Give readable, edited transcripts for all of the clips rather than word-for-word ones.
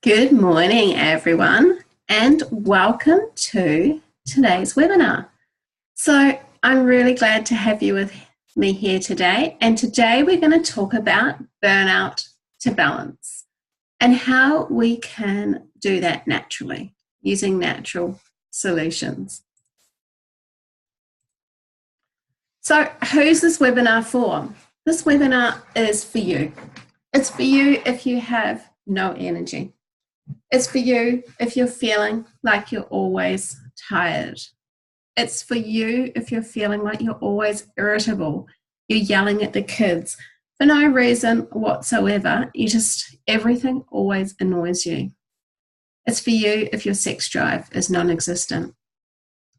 Good morning, everyone, and welcome to today's webinar. So I'm really glad to have you with me here today. And today we're going to talk about burnout to balance and how we can do that naturally using natural solutions. So who's this webinar for? This webinar is for you. It's for you if you have no energy. It's for you if you're feeling like you're always tired. It's for you if you're feeling like you're always irritable. You're yelling at the kids for no reason whatsoever. Everything always annoys you. It's for you if your sex drive is non-existent.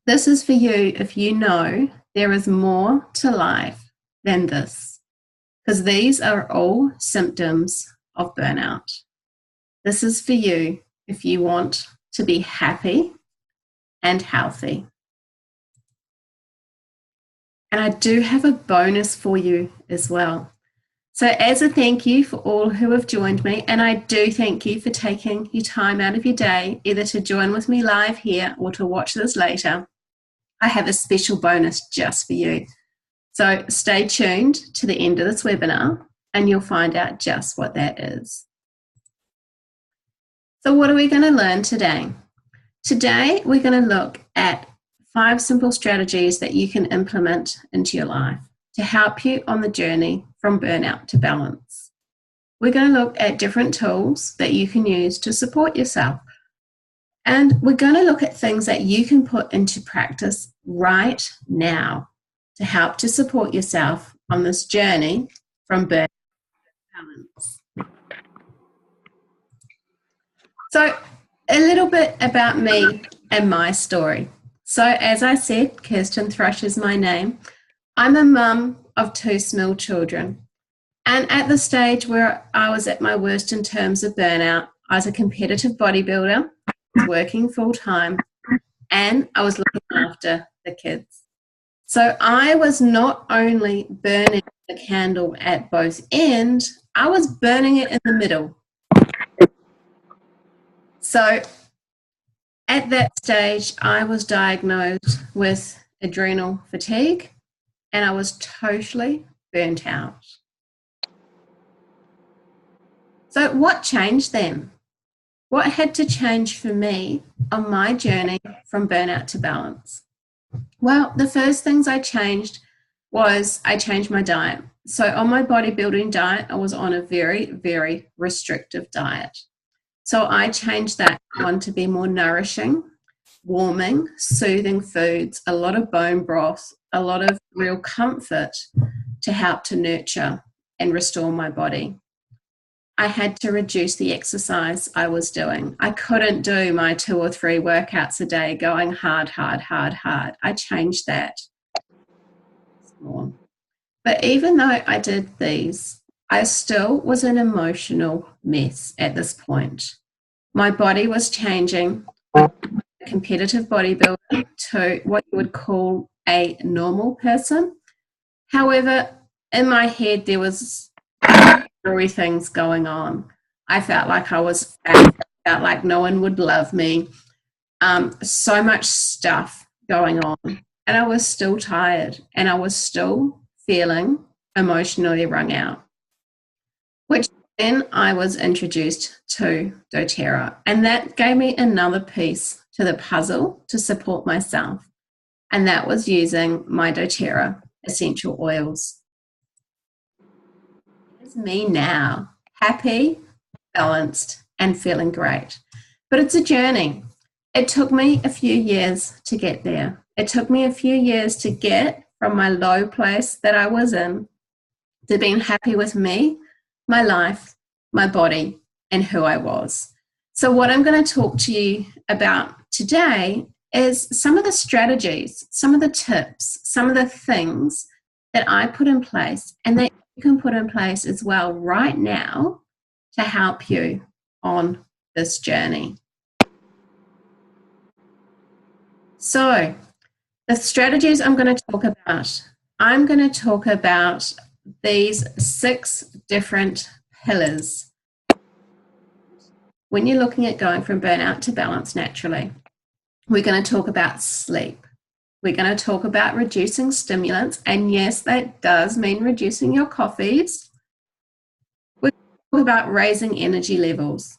This is for you if you know there is more to life than this, because these are all symptoms of burnout. This is for you if you want to be happy and healthy. And I do have a bonus for you as well. So as a thank you for all who have joined me, and I do thank you for taking your time out of your day, either to join with me live here or to watch this later, I have a special bonus just for you. So stay tuned to the end of this webinar and you'll find out just what that is. So what are we going to learn today? Today, we're going to look at 5 simple strategies that you can implement into your life to help you on the journey from burnout to balance. We're going to look at different tools that you can use to support yourself. And we're going to look at things that you can put into practice right now to help to support yourself on this journey from burnout to balance. So a little bit about me and my story. So as I said, Kirsten Thrush is my name. I'm a mum of 2 small children. And at the stage where I was at my worst in terms of burnout, I was a competitive bodybuilder, working full time, and I was looking after the kids. So I was not only burning the candle at both ends, I was burning it in the middle. So at that stage, I was diagnosed with adrenal fatigue and I was totally burnt out. So what changed then? What had to change for me on my journey from burnout to balance? Well, the first things I changed was I changed my diet. So on my bodybuilding diet, I was on a very, very restrictive diet. So I changed that one to be more nourishing, warming, soothing foods, a lot of bone broth, a lot of real comfort to help to nurture and restore my body. I had to reduce the exercise I was doing. I couldn't do my 2 or 3 workouts a day going hard. I changed that. But even though I did these, I still was an emotional mess at this point. My body was changing from a competitive bodybuilder to what you would call a normal person. However, in my head, there was things going on. I felt like I was fat, I felt like no one would love me. So much stuff going on. And I was still tired and I was still feeling emotionally wrung out, which then I was introduced to doTERRA, and that gave me another piece to the puzzle to support myself, and that was using my doTERRA essential oils. It's me now, happy, balanced, and feeling great. But it's a journey. It took me a few years to get there. It took me a few years to get from my low place that I was in to being happy with me, my life, my body, and who I was. So what I'm going to talk to you about today is some of the strategies, some of the tips, some of the things that I put in place and that you can put in place as well right now to help you on this journey. So the strategies I'm going to talk about these 6 different pillars when you're looking at going from burnout to balance naturally, we're going to talk about sleep. We're going to talk about reducing stimulants. And yes, that does mean reducing your coffees. We're going to talk about raising energy levels,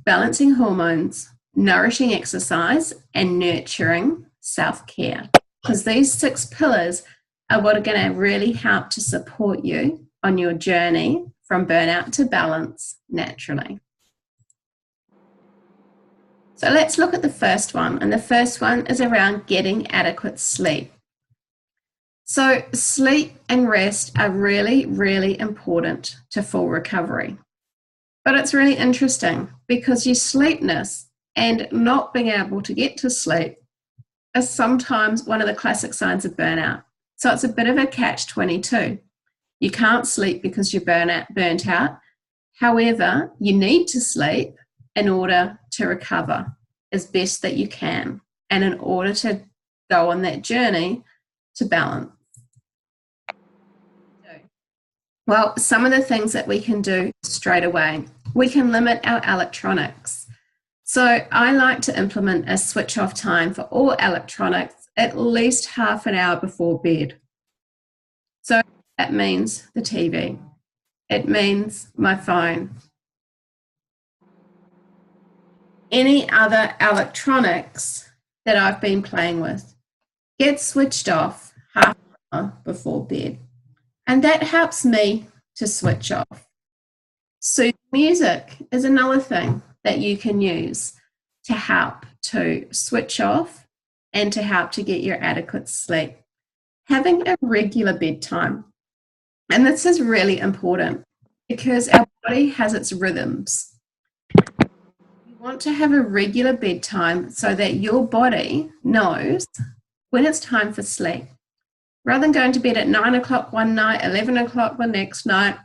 balancing hormones, nourishing exercise, and nurturing self-care. Because these 6 pillars are what are going to really help to support you on your journey from burnout to balance naturally. So let's look at the first one, and the first one is around getting adequate sleep. So sleep and rest are really, really important to full recovery. But it's really interesting because your sleepness and not being able to get to sleep is sometimes one of the classic signs of burnout. So it's a bit of a catch-22. You can't sleep because you're burnt out. However, you need to sleep in order to recover as best that you can and in order to go on that journey to balance. Well, some of the things that we can do straight away, we can limit our electronics. So I like to implement a switch off time for all electronics at least half an hour before bed. So that means the TV. It means my phone. Any other electronics that I've been playing with get switched off half an hour before bed. And that helps me to switch off. Soothing music is another thing that you can use to help to switch off and to help to get your adequate sleep. Having a regular bedtime. And this is really important because our body has its rhythms. You want to have a regular bedtime so that your body knows when it's time for sleep. Rather than going to bed at 9 o'clock one night, 11 o'clock the next night,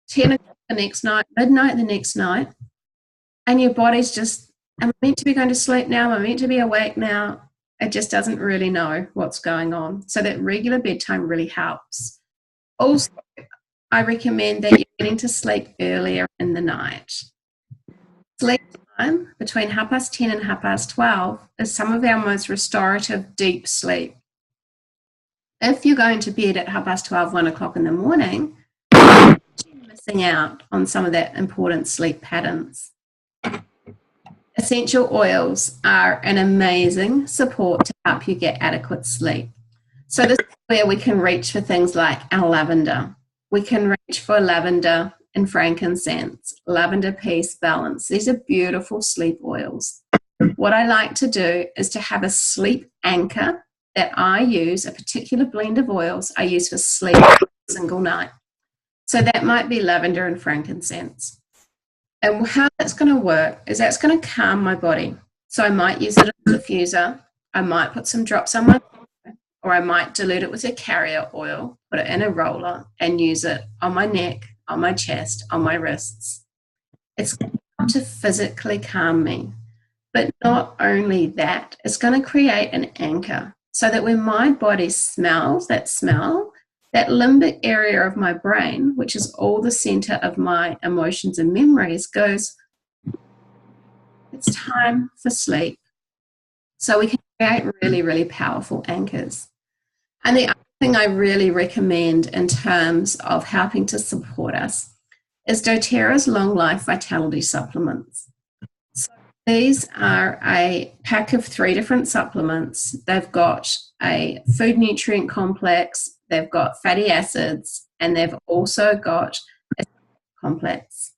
10 o'clock the next night, midnight the next night, and your body's just, am I meant to be going to sleep now? Am I meant to be awake now? It just doesn't really know what's going on. So that regular bedtime really helps. Also, I recommend that you're getting to sleep earlier in the night. Sleep time between 10:30 and 12:30 is some of our most restorative deep sleep. If you're going to bed at 12:30, 1 o'clock in the morning, you're missing out on some of that important sleep patterns. Essential oils are an amazing support to help you get adequate sleep. So this is where we can reach for things like our lavender. We can reach for lavender and frankincense, lavender peace balance. These are beautiful sleep oils. What I like to do is to have a sleep anchor that I use, a particular blend of oils I use for sleep every single night. So that might be lavender and frankincense. And how that's going to work is that's going to calm my body. So I might use it as a diffuser. I might put some drops on my, or I might dilute it with a carrier oil, put it in a roller and use it on my neck, on my chest, on my wrists. It's going to physically calm me. But not only that, it's going to create an anchor so that when my body smells that smell, that limbic area of my brain, which is all the center of my emotions and memories, goes, it's time for sleep. So we can create really, really powerful anchors. And the other thing I really recommend in terms of helping to support us is doTERRA's Long Life Vitality Supplements. So these are a pack of 3 different supplements. They've got a food nutrient complex, they've got fatty acids, and they've also got a complex.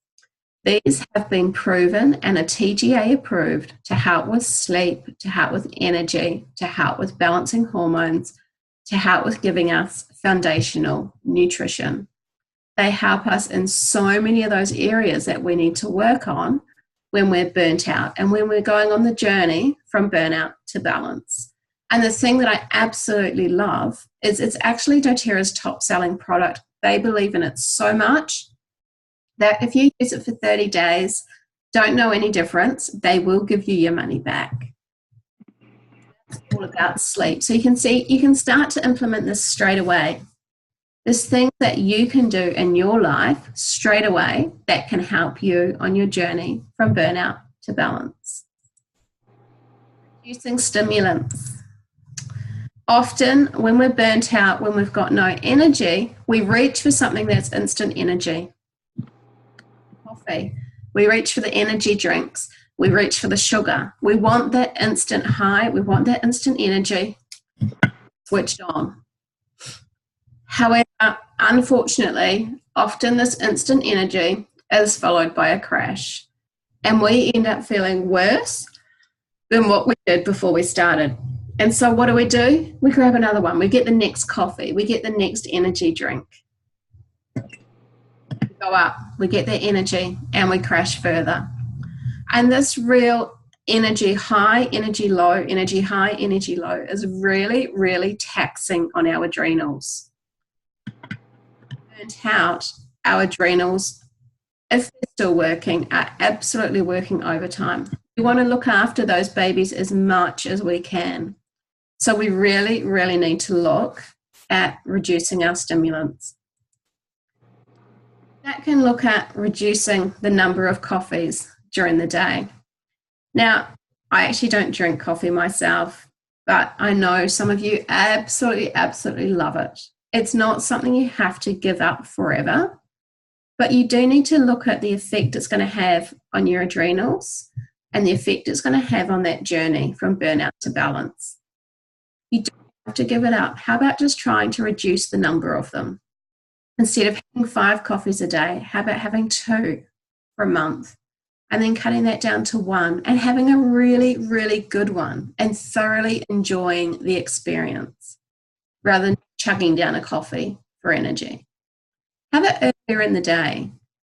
These have been proven and are TGA approved to help with sleep, to help with energy, to help with balancing hormones, to help with giving us foundational nutrition. They help us in so many of those areas that we need to work on when we're burnt out and when we're going on the journey from burnout to balance. And the thing that I absolutely love is it's actually doTERRA's top selling product. They believe in it so much that if you use it for 30 days, don't know any difference, they will give you your money back. It's all about sleep. So you can see, you can start to implement this straight away. There's things that you can do in your life straight away that can help you on your journey from burnout to balance. Reducing stimulants. Often when we're burnt out, when we've got no energy, we reach for something that's instant energy. Coffee. We reach for the energy drinks. We reach for the sugar. We want that instant high. We want that instant energy switched on. However, unfortunately, often this instant energy is followed by a crash, and we end up feeling worse than what we did before we started. And so what do? We grab another one. We get the next coffee. We get the next energy drink. We go up. We get that energy, and we crash further. And this real energy high, energy low, energy high, energy low is really, really taxing on our adrenals. Burnt out, our adrenals, if they're still working, are absolutely working overtime. We want to look after those babies as much as we can. So we really, really need to look at reducing our stimulants. That can look at reducing the number of coffees during the day. Now, I actually don't drink coffee myself, but I know some of you absolutely, absolutely love it. It's not something you have to give up forever, but you do need to look at the effect it's going to have on your adrenals and the effect it's going to have on that journey from burnout to balance. You don't have to give it up. How about just trying to reduce the number of them? Instead of having 5 coffees a day, how about having 2 for a month? And then cutting that down to 1 and having a really, really good one and thoroughly enjoying the experience rather than chugging down a coffee for energy. Have it earlier in the day.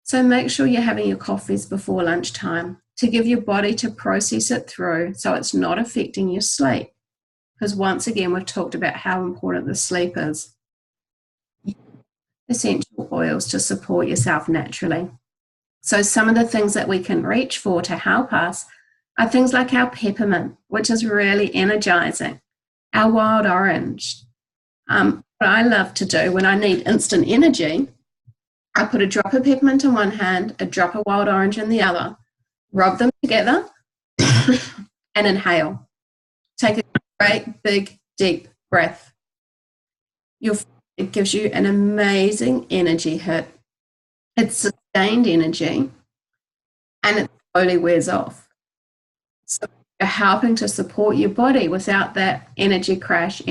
So make sure you're having your coffees before lunchtime to give your body to process it through so it's not affecting your sleep. Because once again, we've talked about how important the sleep is. Essential oils to support yourself naturally. So some of the things that we can reach for to help us are things like our peppermint, which is really energizing, our wild orange. What I love to do when I need instant energy, I put a drop of peppermint in one hand, a drop of wild orange in the other, rub them together and inhale. Take a great, big, deep breath. It gives you an amazing energy hit. It's sustained energy and it slowly wears off. So you're helping to support your body without that energy crash.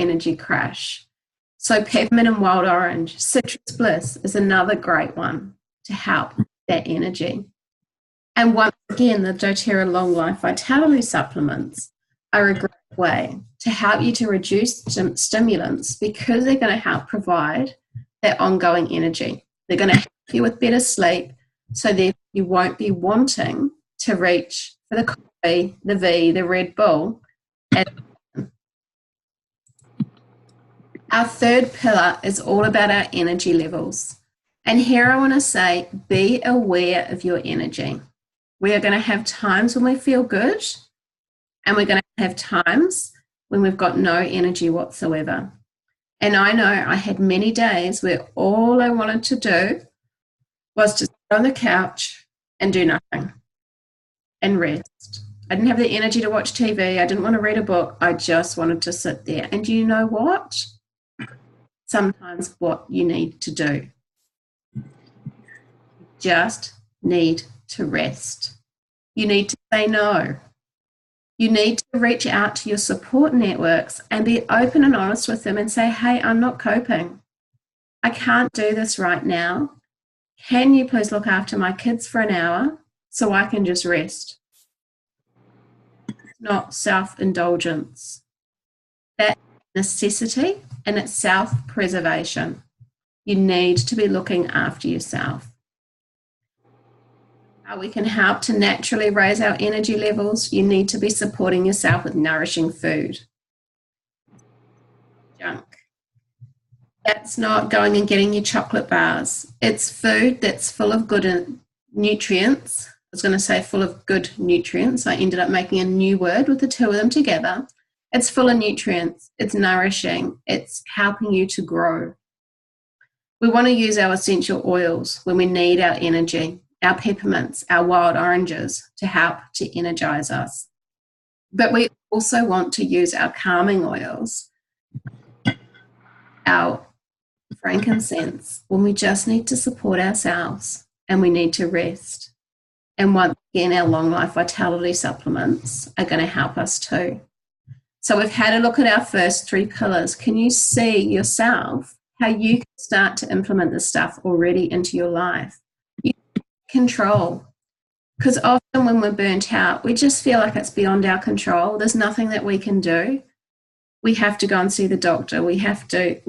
So peppermint and wild orange, citrus bliss is another great one to help that energy. And once again, the doTERRA Long Life Vitality supplements are a great way to help you to reduce stimulants because they're going to help provide that ongoing energy. They're going to help you with better sleep so that you won't be wanting to reach for the coffee, the V, the Red Bull. Our third pillar is all about our energy levels. And here I want to say, be aware of your energy. We are going to have times when we feel good, and we're going to have times when we've got no energy whatsoever. And I know I had many days where all I wanted to do was to sit on the couch and do nothing and rest. I didn't have the energy to watch TV. I didn't want to read a book. I just wanted to sit there. And you know what? Sometimes what you need to do. You just need to rest. You need to say no. You need to reach out to your support networks and be open and honest with them and say, hey, I'm not coping. I can't do this right now. Can you please look after my kids for an hour so I can just rest? It's not self-indulgence. That's necessity and it's self-preservation. You need to be looking after yourself. How we can help to naturally raise our energy levels, you need to be supporting yourself with nourishing food. Junk. That's not going and getting your chocolate bars. It's food that's full of good nutrients. I was going to say full of good nutrients. I ended up making a new word with the two of them together. It's full of nutrients. It's nourishing. It's helping you to grow. We want to use our essential oils when we need our energy. our peppermints, our wild oranges to help to energize us. But we also want to use our calming oils, our frankincense, when we just need to support ourselves and we need to rest. And once again, our long life vitality supplements are going to help us too. So we've had a look at our first 3 pillars. Can you see yourself how you can start to implement this stuff already into your life? You control. Because often when we're burnt out, we just feel like it's beyond our control. There's nothing that we can do. We have to go and see the doctor. We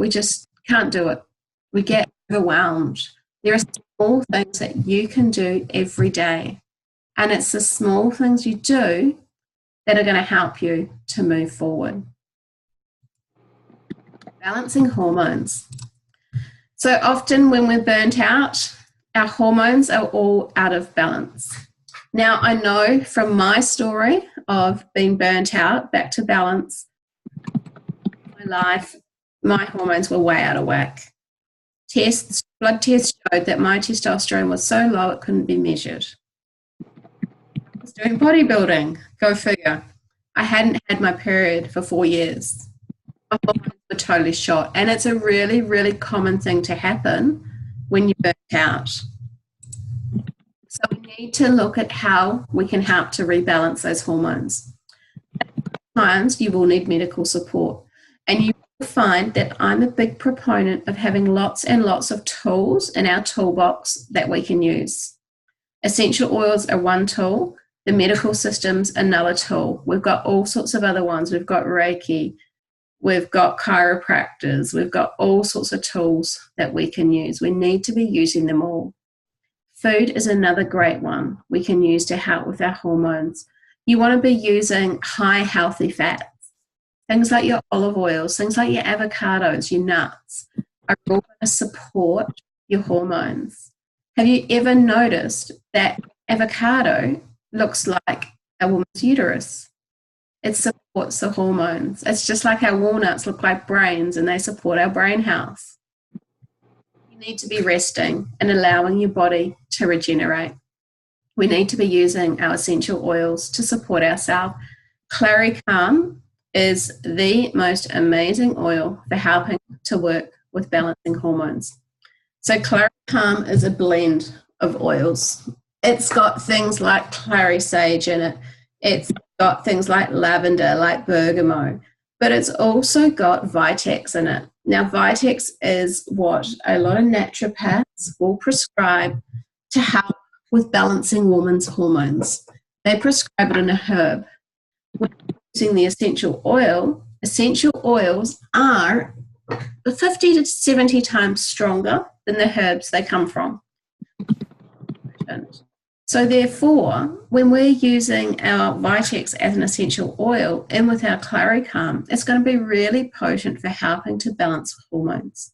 just can't do it. We get overwhelmed. There are small things that you can do every day. And it's the small things you do that are going to help you to move forward. Balancing hormones. So often when we're burnt out, our hormones are all out of balance. Now, I know from my story of being burnt out, back to balance, my life, my hormones were way out of whack. Blood tests showed that my testosterone was so low it couldn't be measured. I was doing bodybuilding, go figure. I hadn't had my period for 4 years. My hormones were totally shot. And it's a really, really common thing to happen when you're burnt out. So we need to look at how we can help to rebalance those hormones. Sometimes you will need medical support. And you will find that I'm a big proponent of having lots and lots of tools in our toolbox that we can use. Essential oils are one tool. The medical system's another tool. We've got all sorts of other ones. We've got Reiki. We've got chiropractors. We've got all sorts of tools that we can use. We need to be using them all. Food is another great one we can use to help with our hormones. You want to be using high healthy fats. Things like your olive oils, things like your avocados, your nuts are all going to support your hormones. Have you ever noticed that avocado looks like a woman's uterus? It supports the hormones. It's just like our walnuts look like brains and they support our brain health. You need to be resting and allowing your body to regenerate. We need to be using our essential oils to support ourselves. Claricalm is the most amazing oil for helping to work with balancing hormones. So Claricalm is a blend of oils. It's got things like clary sage in it. It's got things like lavender, like bergamot, but it's also got Vitex in it. Now, Vitex is what a lot of naturopaths will prescribe to help with balancing women's hormones. They prescribe it in a herb. When using the essential oils are 50 to 70 times stronger than the herbs they come from. So therefore, when we're using our Vitex as an essential oil in with our Claricalm, it's going to be really potent for helping to balance hormones.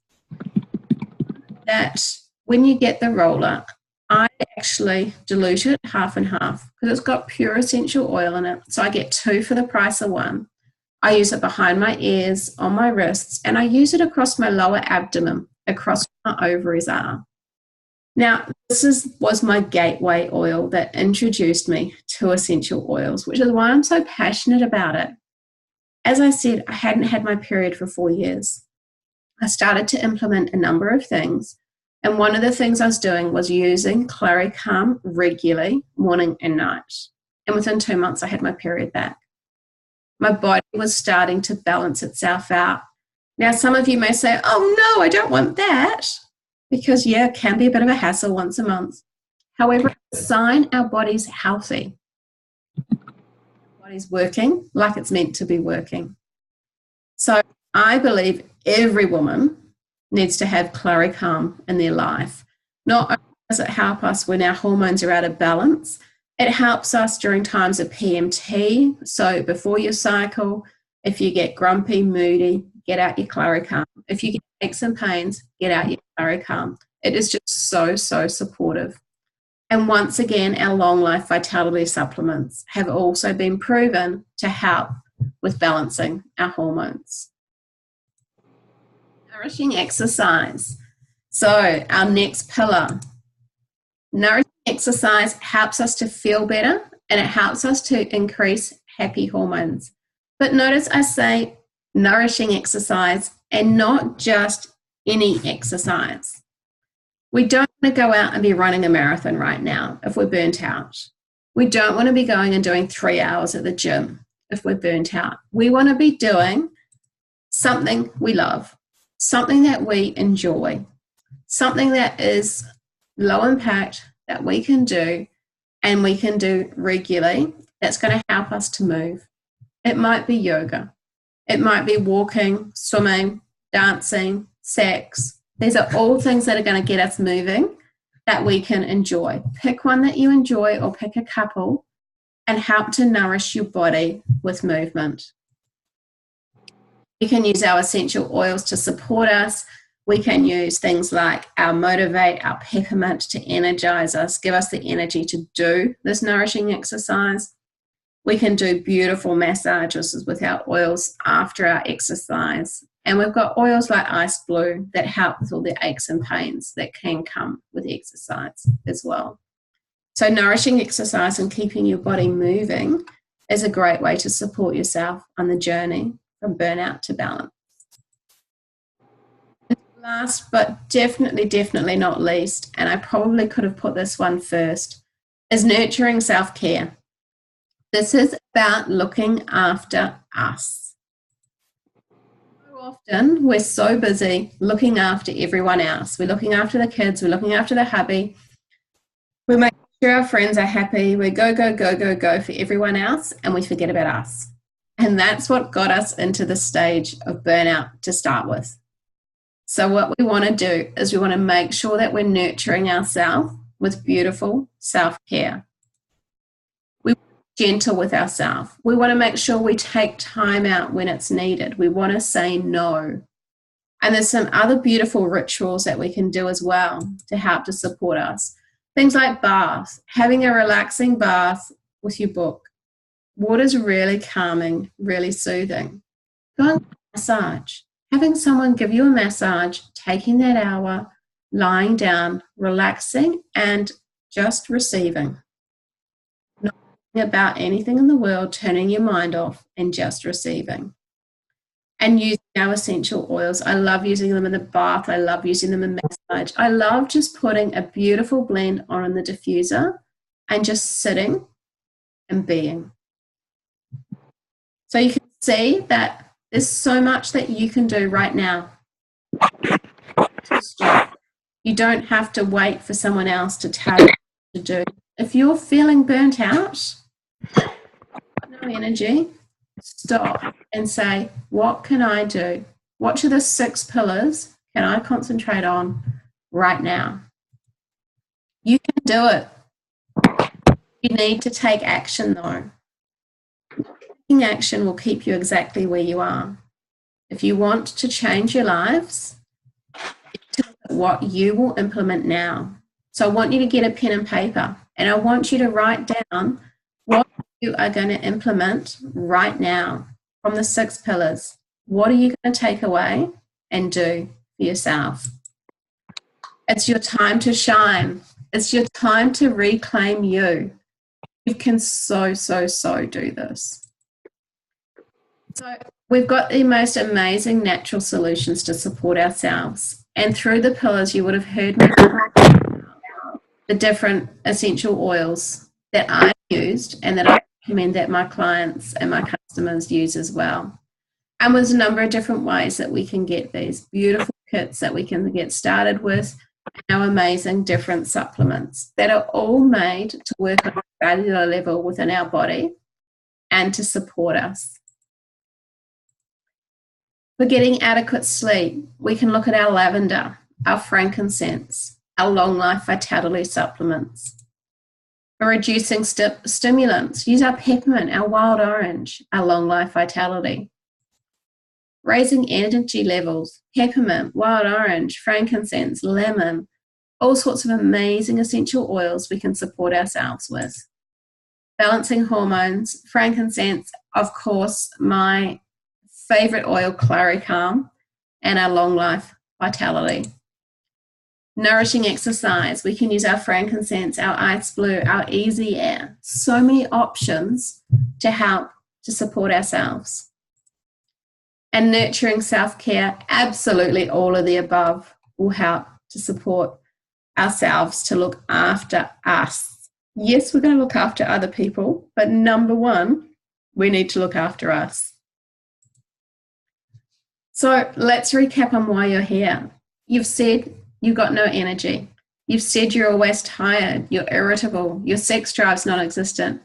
That when you get the roller, I actually dilute it half and half because it's got pure essential oil in it. So I get 2 for the price of 1. I use it behind my ears, on my wrists, and I use it across my lower abdomen, across where my ovaries are. Now, this was my gateway oil that introduced me to essential oils, which is why I'm so passionate about it. As I said, I hadn't had my period for 4 years. I started to implement a number of things, and one of the things I was doing was using Claricalm regularly, morning and night. And within 2 months, I had my period back. My body was starting to balance itself out. Now, some of you may say, oh no, I don't want that. Because, yeah, it can be a bit of a hassle once a month. However, it's a sign our body's healthy. Our body's working like it's meant to be working. So I believe every woman needs to have Claricalm in their life. Not only does it help us when our hormones are out of balance, it helps us during times of PMT. So before your cycle, if you get grumpy, moody, get out your Claricalm. If you get aches and pains, get out your Claricalm. It is just so, so supportive. And once again, our long life vitality supplements have also been proven to help with balancing our hormones. Nourishing exercise. So our next pillar, nourishing Exercise helps us to feel better and it helps us to increase happy hormones. But notice I say nourishing exercise and not just any exercise. We don't want to go out and be running a marathon right now if we're burnt out. We don't want to be going and doing 3 hours at the gym if we're burnt out. We want to be doing something we love, something that we enjoy, something that is low impact that we can do and we can do regularly that's going to help us to move. It might be yoga. It might be walking, swimming, dancing, sex. These are all things that are going to get us moving that we can enjoy. Pick one that you enjoy or pick a couple and help to nourish your body with movement. We can use our essential oils to support us. We can use things like our Motivate, our peppermint to energize us, give us the energy to do this nourishing exercise. We can do beautiful massages with our oils after our exercise. And we've got oils like Ice Blue that help with all the aches and pains that can come with exercise as well. So nourishing exercise and keeping your body moving is a great way to support yourself on the journey from burnout to balance. Last but definitely not least, and I probably could have put this one first, is nurturing self-care. This is about looking after us. So often we're so busy looking after everyone else. We're looking after the kids, we're looking after the hubby. We make sure our friends are happy. We go for everyone else and we forget about us. And that's what got us into the stage of burnout to start with. So what we want to do is we want to make sure that we're nurturing ourselves with beautiful self-care. We want to be gentle with ourselves. We want to make sure we take time out when it's needed. We want to say no. And there's some other beautiful rituals that we can do as well to help to support us. Things like bath, having a relaxing bath with your book. Water's really calming, really soothing. Going for a massage. Having someone give you a massage, taking that hour, lying down, relaxing, and just receiving. Not thinking about anything in the world, turning your mind off, and just receiving. And using our essential oils. I love using them in the bath. I love using them in massage. I love just putting a beautiful blend on the diffuser and just sitting and being. So you can see that there's so much that you can do right now. You don't have to wait for someone else to tell you what to do. If you're feeling burnt out, no energy, stop and say, what can I do? What are the 6 pillars can I concentrate on right now? You can do it. You need to take action though. Taking action will keep you exactly where you are. If you want to change your lives, what you will implement now. So I want you to get a pen and paper and I want you to write down what you are going to implement right now from the 6 pillars. What are you going to take away and do for yourself? It's your time to shine. It's your time to reclaim you. You can so do this. So we've got the most amazing natural solutions to support ourselves. And through the pillars, you would have heard me talk about the different essential oils that I used and that I recommend that my clients and my customers use as well. And there's a number of different ways that we can get these beautiful kits that we can get started with, and our amazing different supplements that are all made to work on a cellular level within our body and to support us. For getting adequate sleep, we can look at our lavender, our frankincense, our long life vitality supplements. For reducing stimulants, use our peppermint, our wild orange, our long life vitality. Raising energy levels, peppermint, wild orange, frankincense, lemon, all sorts of amazing essential oils we can support ourselves with. Balancing hormones, frankincense, of course, my favorite oil, Clary Calm, and our long life vitality. nourishing exercise. We can use our frankincense, our ice blue, our easy air. So many options to help to support ourselves. And nurturing self-care, absolutely all of the above will help to support ourselves, to look after us. Yes, we're going to look after other people, but number one, we need to look after us. So let's recap on why you're here. You've said you've got no energy. You've said you're always tired, you're irritable, your sex drive's non-existent.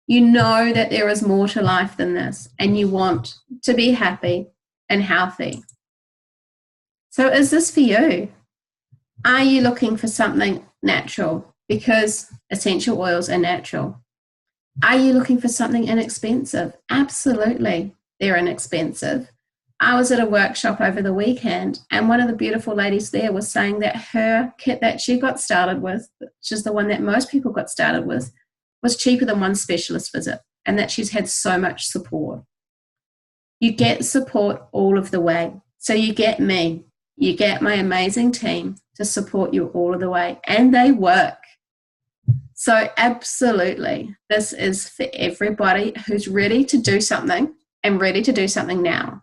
You know that there is more to life than this, and you want to be happy and healthy. So is this for you? Are you looking for something natural? Because essential oils are natural. Are you looking for something inexpensive? Absolutely, they're inexpensive. I was at a workshop over the weekend, and one of the beautiful ladies there was saying that her kit that she got started with, which is the one that most people got started with, was cheaper than one specialist visit, and that she's had so much support. You get support all of the way. So you get me, you get my amazing team to support you all of the way, and they work. So absolutely, this is for everybody who's ready to do something and ready to do something now.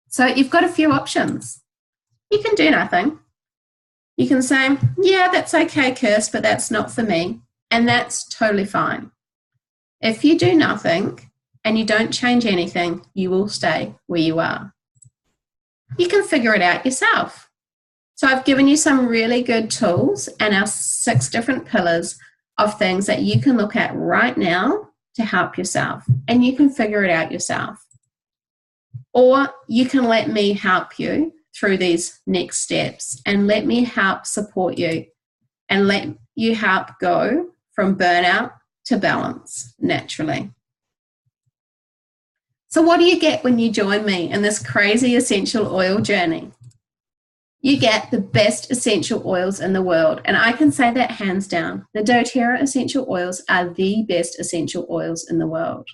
So you've got a few options. You can do nothing. You can say, yeah, that's okay, Kirst, but that's not for me. And that's totally fine. If you do nothing and you don't change anything, you will stay where you are. You can figure it out yourself. So I've given you some really good tools and our 6 different pillars of things that you can look at right now to help yourself. And you can figure it out yourself. Or you can let me help you through these next steps and let me help support you and let you help go from burnout to balance naturally. So what do you get when you join me in this crazy essential oil journey? You get the best essential oils in the world, and I can say that hands down. The doTERRA essential oils are the best essential oils in the world.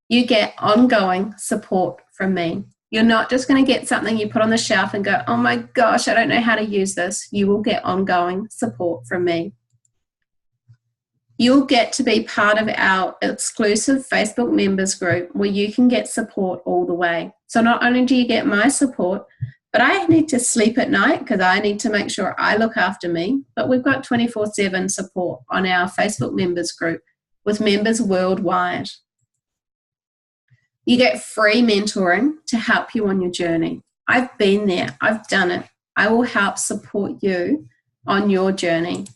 You get ongoing support from me. You're not just going to get something you put on the shelf and go, oh my gosh, I don't know how to use this. You will get ongoing support from me. You'll get to be part of our exclusive Facebook members group where you can get support all the way. So not only do you get my support, but I need to sleep at night because I need to make sure I look after me. But we've got 24/7 support on our Facebook members group with members worldwide. You get free mentoring to help you on your journey. I've been there. I've done it. I will help support you on your journey.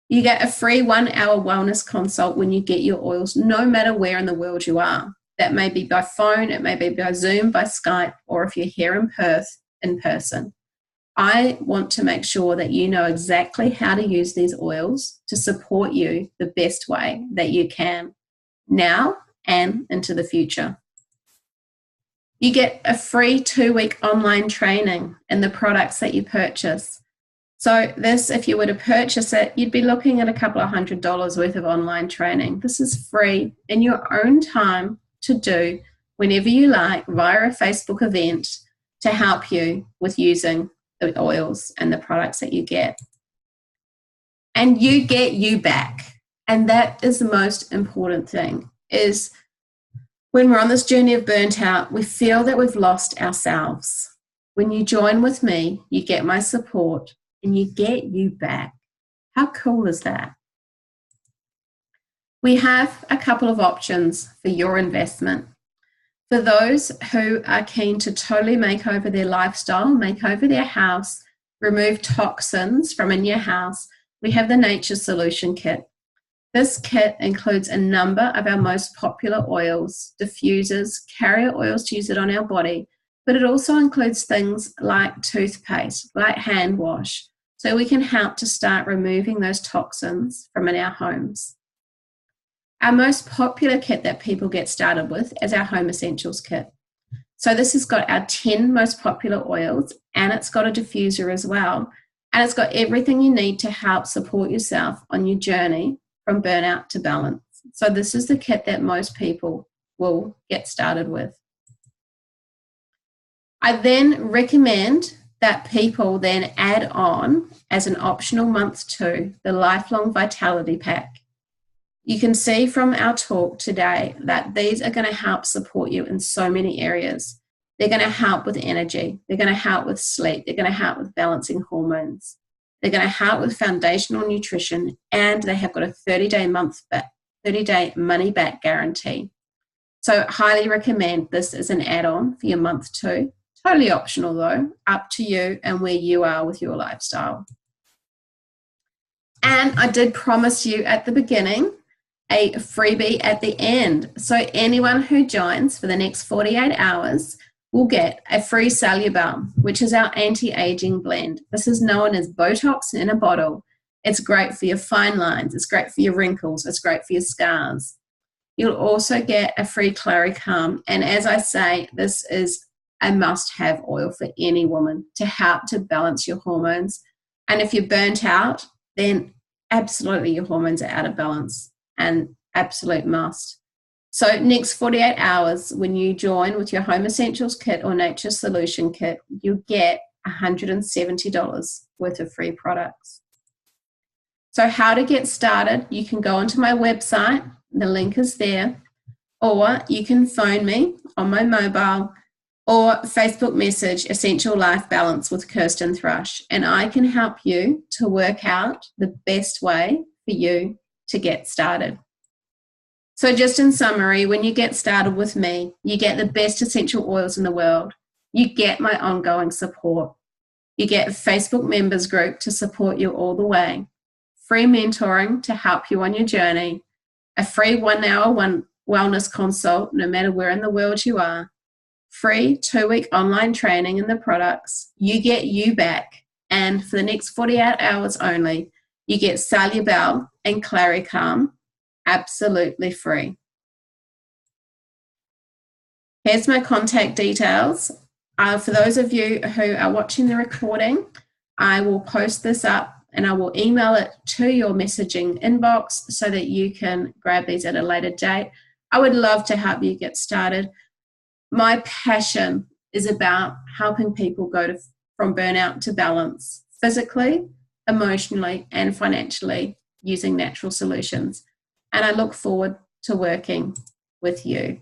You get a free 1-hour wellness consult when you get your oils, no matter where in the world you are. That may be by phone, it may be by Zoom, by Skype, or if you're here in Perth, in person. I want to make sure that you know exactly how to use these oils to support you the best way that you can, now and into the future. You get a free 2-week online training in the products that you purchase. So this, if you were to purchase it, you'd be looking at a couple of $100 worth of online training. This is free in your own time to do whenever you like via a Facebook event to help you with using the oils and the products that you get. And you get you back. And that is the most important thing, is when we're on this journey of burnt out, we feel that we've lost ourselves. When you join with me, you get my support and you get you back. How cool is that? We have a couple of options for your investment. For those who are keen to totally make over their lifestyle, make over their house, remove toxins from in your house, we have the Nature Solution Kit. This kit includes a number of our most popular oils, diffusers, carrier oils to use it on our body, but it also includes things like toothpaste, like hand wash, so we can help to start removing those toxins from in our homes. Our most popular kit that people get started with is our Home Essentials Kit. So this has got our 10 most popular oils, and it's got a diffuser as well, and it's got everything you need to help support yourself on your journey from burnout to balance. So this is the kit that most people will get started with. I then recommend that people then add on as an optional month 2, the Lifelong Vitality Pack. You can see from our talk today that these are going to help support you in so many areas. They're going to help with energy. They're going to help with sleep. They're going to help with balancing hormones. They're going to help with foundational nutrition, and they have got a 30-day money back guarantee. So highly recommend this as an add-on for your month 2. Totally optional though, up to you and where you are with your lifestyle. And I did promise you at the beginning a freebie at the end. So anyone who joins for the next 48 hours will get a free Cellubalm, which is our anti-aging blend. This is known as Botox in a bottle. It's great for your fine lines. It's great for your wrinkles. It's great for your scars. You'll also get a free Claricalm. And as I say, this is a must-have oil for any woman to help to balance your hormones. And if you're burnt out, then absolutely your hormones are out of balance, and absolute must. So next 48 hours, when you join with your Home Essentials kit or Nature Solution kit, you get $170 worth of free products. So how to get started, you can go onto my website, the link is there, or you can phone me on my mobile or Facebook message Essential Life Balance with Kirsten Thrush, and I can help you to work out the best way for you to get started. So just in summary, when you get started with me, you get the best essential oils in the world. You get my ongoing support. You get a Facebook members group to support you all the way. Free mentoring to help you on your journey. A free 1-hour wellness consult no matter where in the world you are. Free 2-week online training in the products. You get you back. And for the next 48 hours only, you get Cellubalm and Claricalm absolutely free. Here's my contact details. For those of you who are watching the recording, I will post this up and I will email it to your messaging inbox so that you can grab these at a later date. I would love to help you get started. My passion is about helping people go from burnout to balance, physically, emotionally, and financially using natural solutions. And I look forward to working with you.